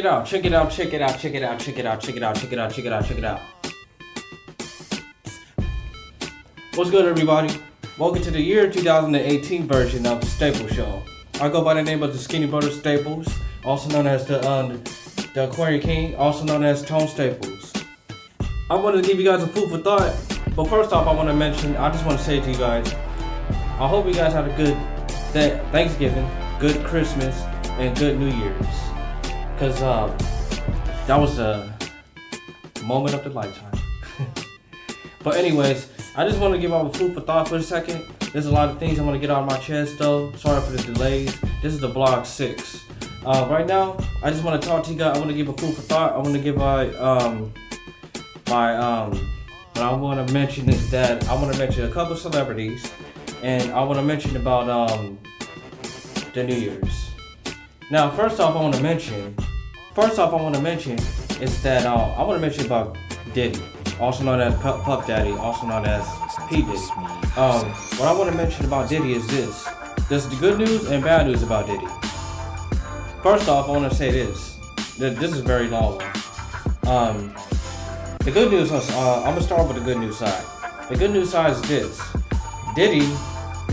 it out, check it out, check it out, check it out, check it out, check it out, check it out, check it out, check it out. What's good, everybody? Welcome to the year 2018 version of the Staples Show. I go by the name of the Skinny Brother Staples, also known as the Aquarian King, also known as Tone Staples. I wanted to give you guys a food for thought, but first off, I just want to say to you guys, I hope you guys had a good Thanksgiving, good Christmas, and good New Year's. Because that was a moment of the lifetime. But anyways, I just want to give out a food for thought for a second. There's a lot of things I want to get out of my chest though. Sorry for the delays. This is the vlog 6. Right now, I just want to talk to you guys. I want to give a food for thought. I want to give what I want to mention is that I want to mention a couple celebrities, and I want to mention about the New Year's. Now, first off, I want to mention is that I want to mention about Diddy, also known as Puff Daddy, also known as P Diddy. What I want to mention about Diddy is this. There's the good news and bad news about Diddy. First off, I want to say this. This is a very long one. The good news is, I'm going to start with the good news side. The good news side is this. Diddy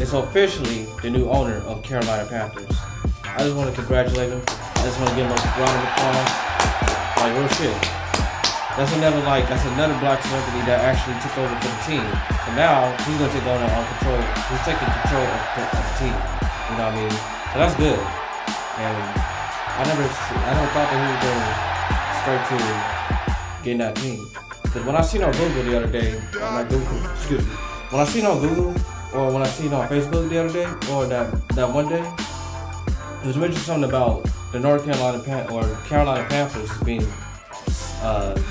is officially the new owner of Carolina Panthers. I just want to congratulate him. I just want to give him a round of applause. Like, real shit. That's another black celebrity that actually took over for the team. And now he's gonna take on control. He's taking control of the team. You know what I mean? So that's good. And I never thought that he was going straight to getting that team. Because when I seen on Google the other day, when I seen on Google or when I seen on Facebook the other day or that one day, it was mentioned something about the North Carolina Carolina Panthers being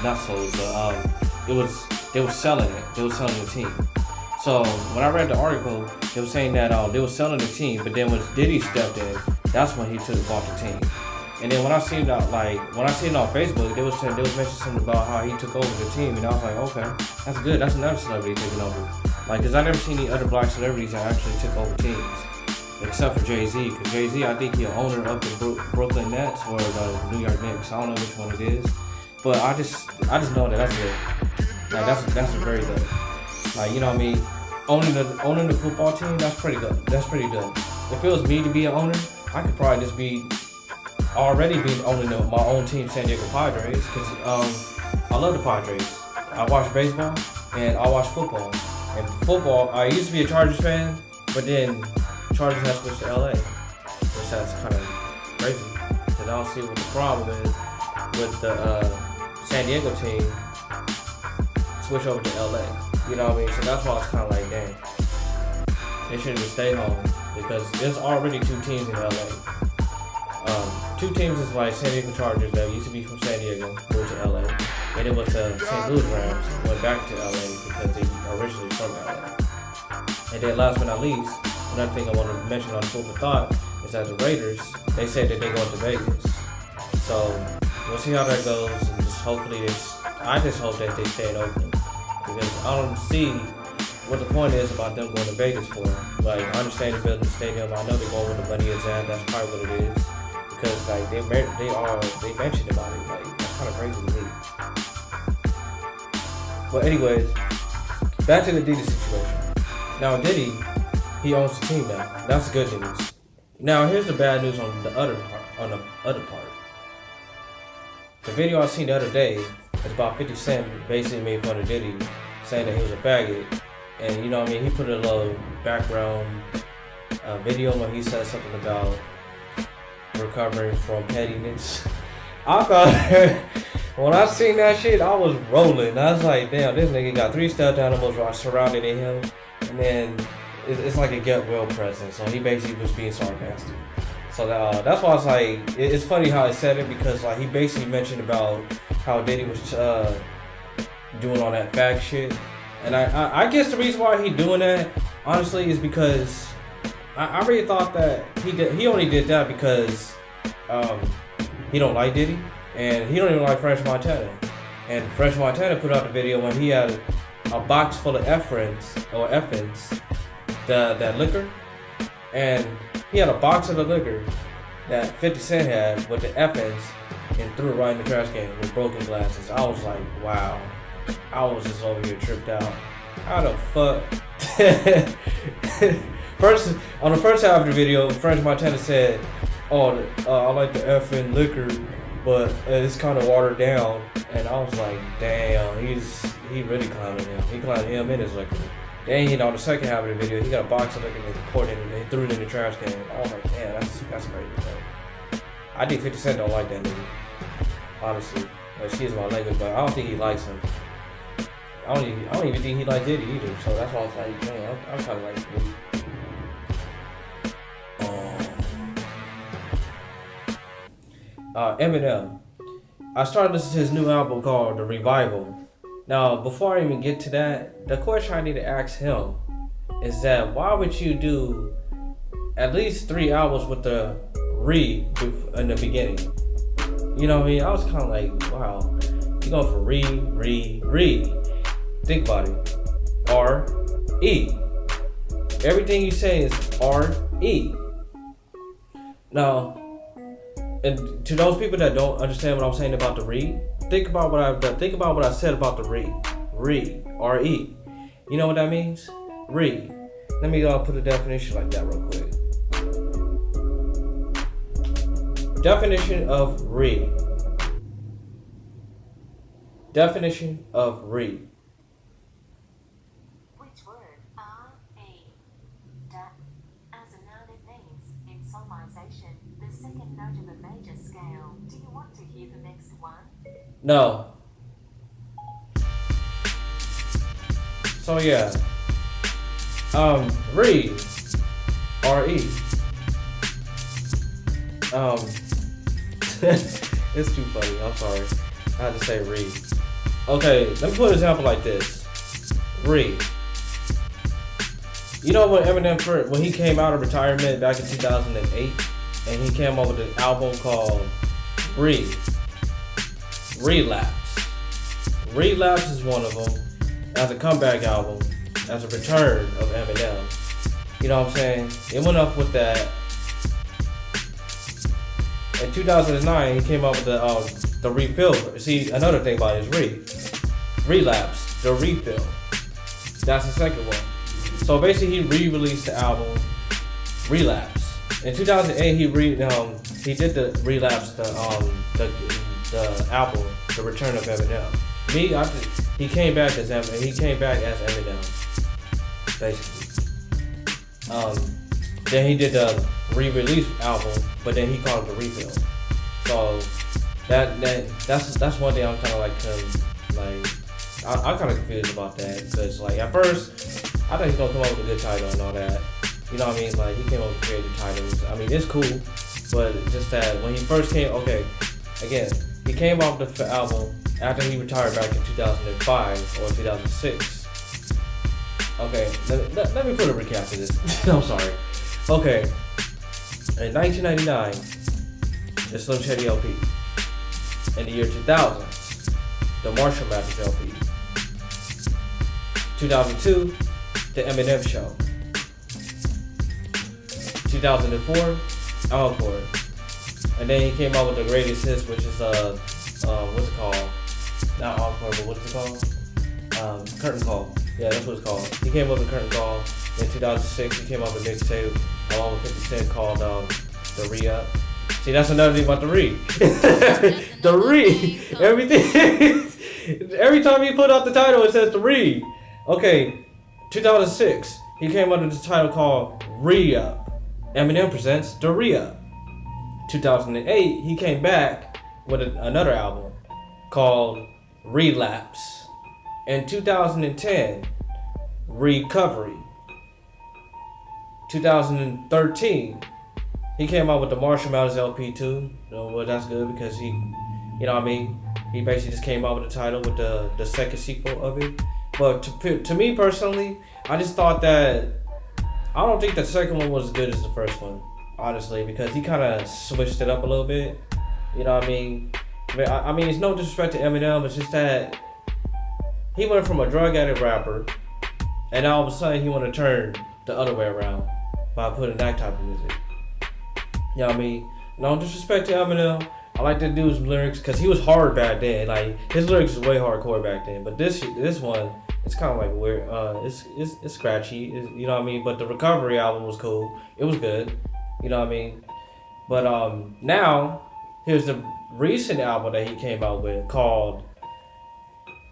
not sold, but they were selling it. They were selling the team. So when I read the article, they were saying that they were selling the team, but then when Diddy stepped in, that's when he bought the team. And then when I seen it on Facebook, they was mentioning something about how he took over the team, and I was like, okay, that's good. That's another celebrity taking over. Like, cause I never seen any other black celebrities that actually took over teams. Except for Jay-Z, because Jay-Z, I think he's an owner of the Brooklyn Nets or the New York Knicks. I don't know which one it is, but I just know that that's good. Like that's very good. Like, you know what I mean? Owning the football team, that's pretty good. That's pretty good. If it was me to be an owner, I could probably just be owning my own team, San Diego Padres, because I love the Padres. I watch baseball and I watch football. And football, I used to be a Chargers fan, but then Chargers have switched to LA, which that's kind of crazy. Because I don't see what the problem is with the San Diego team switch over to LA. You know what I mean? So that's why I was kind of like, dang, they should have stayed home, because there's already 2 teams in LA. 2 teams is like San Diego Chargers that used to be from San Diego, moved to LA, and it was the St. Louis Rams went back to LA because they originally from LA. And then last but not least, another thing I want to mention on Food for Thought is that the Raiders, they said that they're going to Vegas. So we'll see how that goes, and just hopefully I just hope that they stay in Oakland, because I don't see what the point is about them going to Vegas for. Like, I understand they're building the stadium. I know they're going where the money is at. That's probably what it is, because like they mentioned about it. Like, that's kind of crazy to me. But anyways, back to the Diddy situation. Now Diddy, he owns the team now. That's good news. Now here's the bad news on the other part. The video I seen the other day is about 50 Cent basically made fun of Diddy, saying that he was a faggot. And you know what I mean, he put a little background video where he said something about recovering from pettiness. I thought, when I seen that shit, I was rolling. I was like, damn, this nigga got 3 stuffed animals surrounding him. And then it's like a get well present. So he basically was being sarcastic. So that's why I was like, it's funny how I said it, because like he basically mentioned about how Diddy was doing all that fag shit. And I guess the reason why he doing that, honestly, is because I really thought that he only did that because he don't like Diddy, and he don't even like French Montana. And French Montana put out the video when he had a box full of effins, that liquor, and he had a box of the liquor that 50 Cent had with the effins, and threw it right in the trash can with broken glasses. I was like, wow. I was just over here tripped out. How the fuck? First, on the first half of the video, French Montana said, "Oh, I like the effing liquor, but it's kind of watered down." And I was like, "Damn, he really clowning him. He clowning him in his liquor." Then, on the second half of the video, he got a box of liquor and poured it and they threw it in the trash can. I was like, "Damn, that's crazy, bro." I think 50 Cent don't like that nigga, honestly. Excuse my language, but I don't think he likes him. I don't even think he likes Diddy either. So that's why I was like, man, I'm kind of like. Eminem. I started listening to his new album called The Revival. Now, before I even get to that, the question I need to ask him is that why would you do at least 3 albums with the re in the beginning? You know what I mean? I was kind of like, wow, you going for re. Think about it. R-E. Everything you say is R-E. Now, and to those people that don't understand what I'm saying about the re, think about what I said about the re, R-E. You know what that means? Re. Let me put a definition like that real quick. Definition of re. Definition of re. Which word? R-E. As a noun it means, in solmization, the second note of a major scale. Do you want to hear the next one? No. So yeah. Re. R-E. It's too funny. I'm sorry. I had to say re. Okay, let me put an example like this. Re. You know when Eminem, when he came out of retirement back in 2008, and he came up with an album called Relapse. Relapse is one of them. As a comeback album, as a return of Eminem. You know what I'm saying? It went up with that. In 2009, he came up with the refill. See, another thing about it is Relapse, the refill. That's the second one. So basically, he re-released the album Relapse. In 2008, he did the Relapse, the album, The Return of Eminem. He came back as Eminem. He came back as Eminem, basically. Then he did the re-release album, but then he called it the refill. So that's one thing I'm kind of I'm kind of confused about that, because like at first I thought he was gonna come up with a good title and all that. You know what I mean? Like he came up with creative titles. I mean, it's cool, but just that when he first came, he came out with the album after he retired back in 2005 or 2006. Okay, let me put a recap to this. I'm sorry. Okay, in 1999, the Slim Shady LP. In the year 2000, the Marshall Mathers LP. 2002, the Eminem Show. 2004, Encore. And then he came out with the greatest hits, which is what's it called? Not Encore, but what's it called? Curtain Call. Yeah, that's what it's called. He came up with Curtain Call. In 2006, he came up with a mixtape along with 50 Cent called The Re-Up. See, that's another thing about the re. The re. Everything. Every time he put out the title, it says the re. Okay, 2006, he came under the title called Re-Up. Eminem presents The Re-Up. 2008, he came back with another album called Relapse. In 2010, Recovery. 2013, he came out with the Marshall Mathers LP too. Well, that's good because he, you know what I mean? He basically just came out with the title with the second sequel of it. But to me personally, I just thought that, I don't think the second one was as good as the first one, honestly, because he kind of switched it up a little bit. You know what I mean? I mean, it's no disrespect to Eminem, it's just that he went from a drug addict rapper, and all of a sudden he wanted to turn the other way around by putting that type of music. You know what I mean? No disrespect to Eminem, I like the dude's lyrics because he was hard back then. Like his lyrics was way hardcore back then. But this one, it's kind of like weird. It's scratchy. You know what I mean? But the Recovery album was cool. It was good. You know what I mean? But now here's the recent album that he came out with called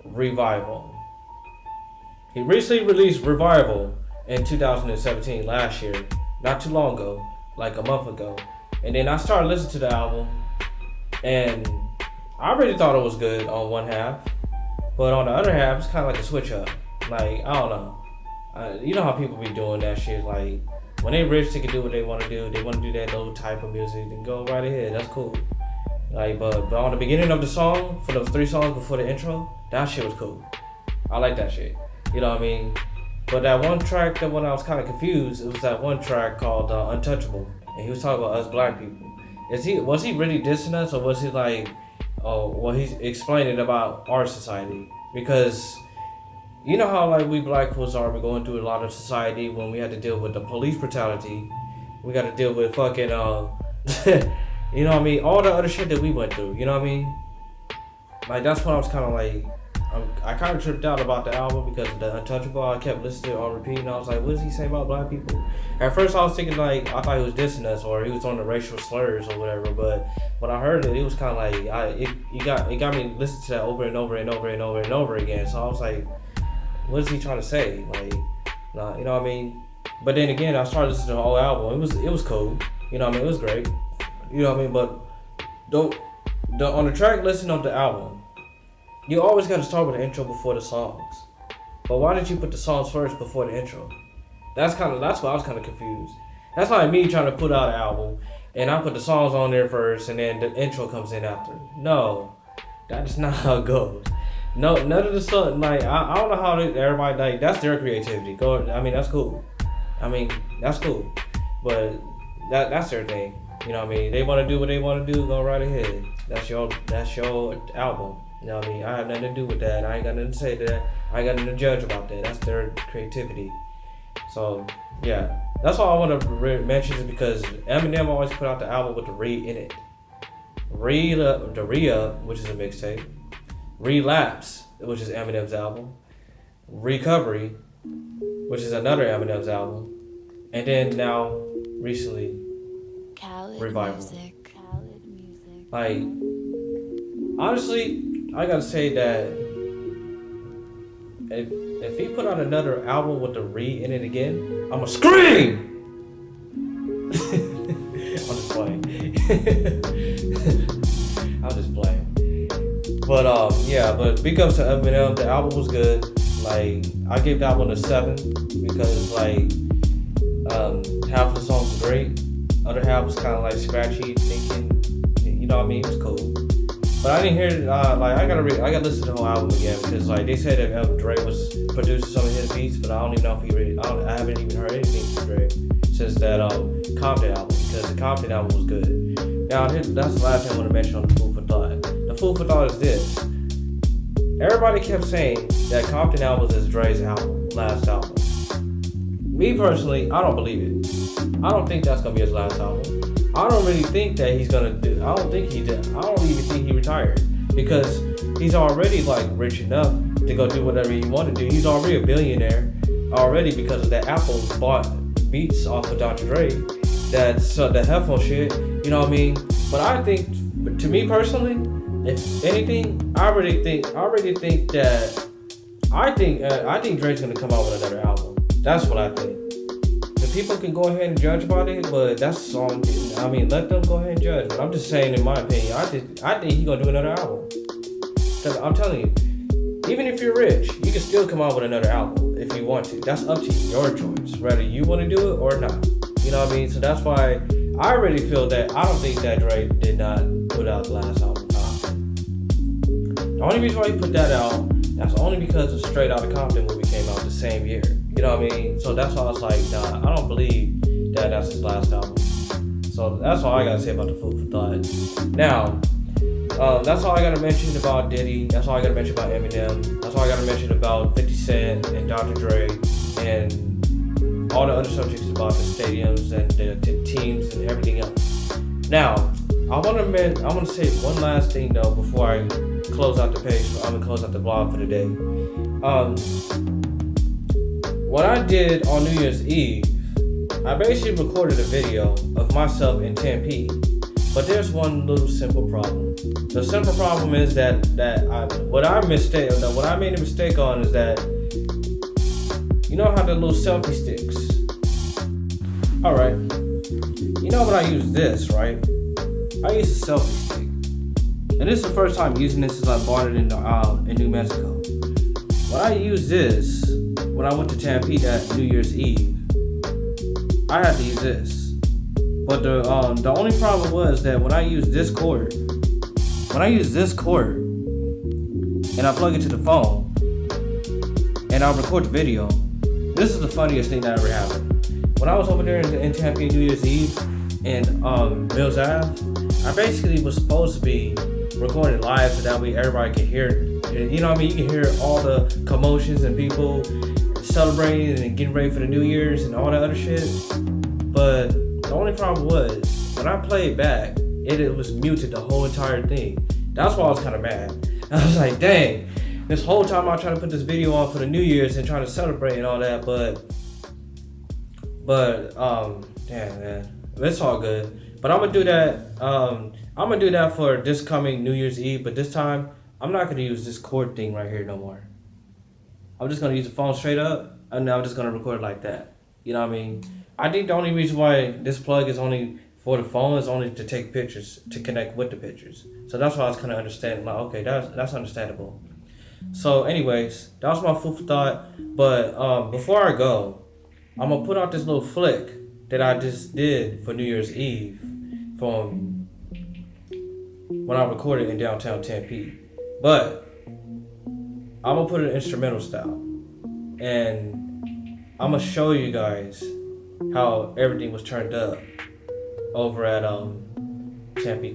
Revival. He recently released Revival in 2017, last year, not too long ago, like a month ago. And then I started listening to the album, and I really thought it was good on one half, but on the other half, it's kind of like a switch up. Like, I don't know. You know how people be doing that shit. Like, when they rich, they can do what they want to do. They want to do that old type of music, then go right ahead. That's cool. Like, but on the beginning of the song, for those 3 songs before the intro, that shit was cool. I like that shit. You know what I mean? But that one track, that when I was kind of confused, it was that one track called Untouchable, and he was talking about us black people. Was he really dissing us, or was he like, he's explaining about our society? Because you know how like we black folks are, we're going through a lot of society when we had to deal with the police brutality. We got to deal with fucking, you know what I mean? All the other shit that we went through, you know what I mean? Like, that's when I was kind of like, I kind of tripped out about the album because of the Untouchable. I kept listening on repeat, and I was like, what does he say about black people? At first, I was thinking, like, I thought he was dissing us, or he was on the racial slurs or whatever, but when I heard it, it was kind of like, it got me listening to that over and over and over and over and over again, so I was like, what is he trying to say? Like, nah, you know what I mean? But then again, I started listening to the whole album. It was cool, you know what I mean? It was great, you know what I mean? But on the track listing of the album, you always got to start with the intro before the songs. But why did you put the songs first before the intro? That's why I was kind of confused. That's like me trying to put out an album and I put the songs on there first and then the intro comes in after. No, that is not how it goes. No, none of the songs, like, I don't know how everybody, like, that's their creativity. That's cool. That's cool. But that's their thing. You know what I mean? They want to do what they want to do, go right ahead. That's your album. You know what I mean? I have nothing to do with that. I ain't got nothing to say to that. I ain't got nothing to judge about that. That's their creativity. So, yeah. That's all I want to mention is because Eminem always put out the album with the re in it. The Re-Up, which is a mixtape. Relapse, which is Eminem's album. Recovery, which is another Eminem's album. And then now, recently, Revival. Music. Like, honestly, I gotta say that if he put out another album with the re in it again, I'ma scream! I'm just playing. But big ups to Eminem. The album was good. Like, I gave that one a 7 because like half of the songs were great. Other half was kind of like scratchy, thinking, you know what I mean? It was cool. But I didn't hear it, I gotta listen to the whole album again because like they said that Dre was producing some of his beats, but I don't even know if he really, I haven't even heard anything from Dre since that Compton album, because the Compton album was good. Now that's the last thing I want to mention on the Food for Thought. The Food for Thought is this. Everybody kept saying that Compton album is Dre's last album. Me personally, I don't believe it. I don't think that's gonna be his last album. I don't really think that he's gonna do. I don't think he did. I don't even think he retired because he's already like rich enough to go do whatever he want to do. He's already a billionaire already because of that Apple bought beats off of Dr. Dre. That's the headphone shit. You know what I mean? But I think, to me personally, if anything, I think Dre's gonna come out with another album. That's what I think. People can go ahead and judge about it, but that's on. I mean, let them go ahead and judge. But I'm just saying, in my opinion, I think he's gonna do another album. Cause I'm telling you, even if you're rich, you can still come out with another album if you want to. That's up to you, your choice, whether you want to do it or not. You know what I mean? So that's why I really feel that I don't think that Dre did not put out the last album. The only reason why he put that out, that's only because of Straight Outta Compton movie came out the same year. You know what I mean? So that's why I was like, nah, I don't believe that that's his last album. So that's all I gotta say about the Food for Thought. Now, that's all I gotta mention about Diddy. That's all I gotta mention about Eminem. That's all I gotta mention about 50 Cent and Dr. Dre and all the other subjects about the stadiums and the teams and everything else. Now, I want to say one last thing though before I close out the page. I'm gonna close out the vlog for the day. What I did on New Year's Eve, I basically recorded a video of myself in Tempe, but there's one little simple problem. The simple problem is that what I made a mistake on is that you know how the little selfie sticks. All right, you know when I use this, right? I use a selfie stick, and this is the first time using this since I bought it in New Mexico. When I used this, when I went to Tempe that New Year's Eve, I had to use this. But the only problem was that when I use this cord, and I plug it to the phone, and I record the video, this is the funniest thing that ever happened. When I was over there in Tempe New Year's Eve in Mills Ave, I basically was supposed to be recording live so that way everybody could hear it. You know what I mean? You can hear all the commotions and people celebrating and getting ready for the New Year's and all that other shit. But the only problem was, when I played back, it was muted the whole entire thing. That's why I was kind of mad. I was like, dang, this whole time I was trying to put this video on for the New Year's and trying to celebrate and all that, damn man, it's all good. But I'm gonna do that for this coming New Year's Eve, but this time, I'm not gonna use this cord thing right here no more. I'm just gonna use the phone straight up, and I'm just gonna record it like that. You know what I mean? I think the only reason why this plug is only for the phone is only to take pictures, to connect with the pictures. So that's why I was kind of understanding, like, okay, that's understandable. So anyways, that was my food for thought. But before I go, I'm gonna put out this little flick that I just did for New Year's Eve from when I recorded in downtown Tempe. But I'm gonna put it instrumental style, and I'm gonna show you guys how everything was turned up over at Tempe,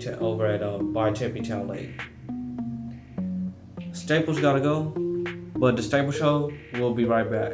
by Tempe Town Lake. Staples gotta go, but the Staple Show will be right back.